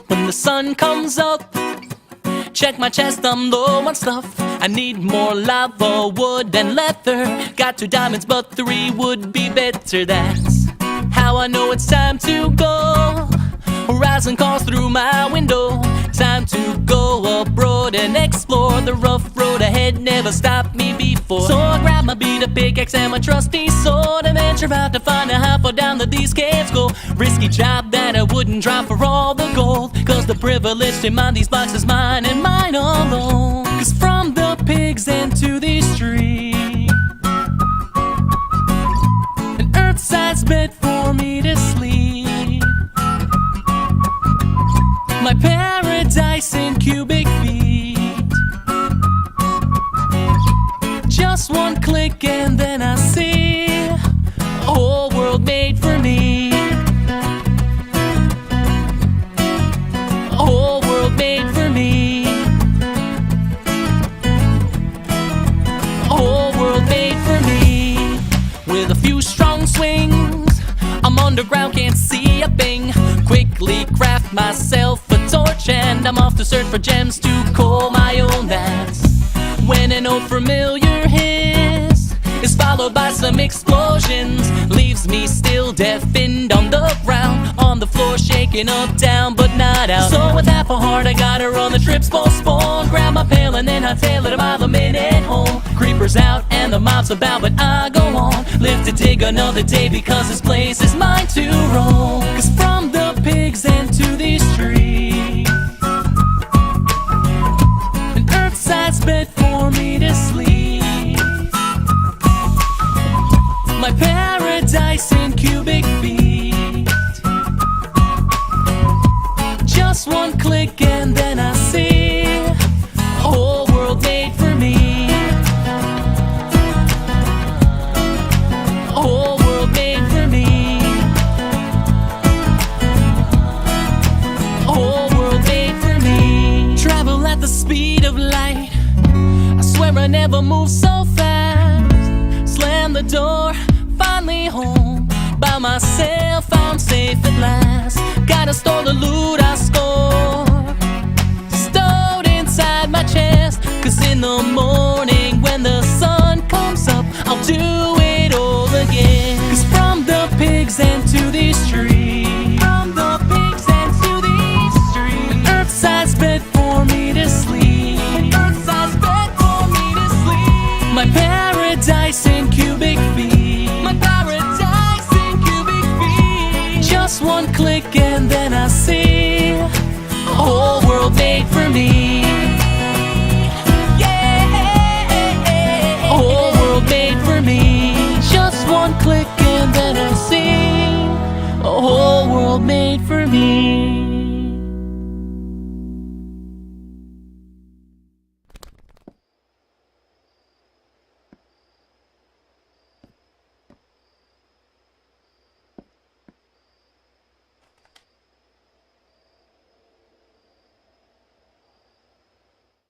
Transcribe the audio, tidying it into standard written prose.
when the sun comes up. Check my chest, I'm low on stuff. I need more lava, wood, and leather. Got 2 diamonds, but 3 would be better. That's how I know it's time to go. Horizon calls through my window. Time to go abroad and explore. The rough road ahead never stopped me before. So I grab my beat, a pickaxe, and my trusty sword, and venture out to find out how far down that these caves go. Risky job that I wouldn't drop for all the gold, 'cause the privilege to mine these blocks is mine and mine alone. 'Cause from the pigs end to the street, an earth-sized bed for me to sleep. My paradise in cubic feet. Just one click and then I see a whole world made for me. A whole world made for me. A whole world made for me. With a few strong swings, I'm underground, can't see a thing. Quickly craft myself a torch, and I'm off to search for gems to call my own. That's when an old familiar hiss is followed by some explosions. Leaves me still deafened on the ground, on the floor shaking up, down, but not out. So with half a heart I gotta run, the trip's postponed. Grab my pail and then I tail it a mile a minute home. Creepers out and the mob's about, but I go on. Live to dig another day, because this place is mine to roam. 'Cause from the pigs end to the street, an earth-sized bed for me to sleep. My paradise in cubic feet. Just one click and then I see a whole world made for me. A whole world made for me. A whole world made for me. Travel at the speed of light, I swear I never moved so fast. Slam the door, finally home. By myself, I'm safe at last. Gotta store the loot I scored, stowed inside my chest. 'Cause in the morning when the sun comes up, I'll do it all again. 'Cause from the pigs end to the street, from the pigs end to the street, an earth-sized bed for me to sleep. An earth-sized bed for me to sleep. My paradise in cubic feet. My paradise in cubic feet. Just one click and then I see a whole world made for me. Yeah, a whole world made for me. Just one click and then I see a whole world made for me.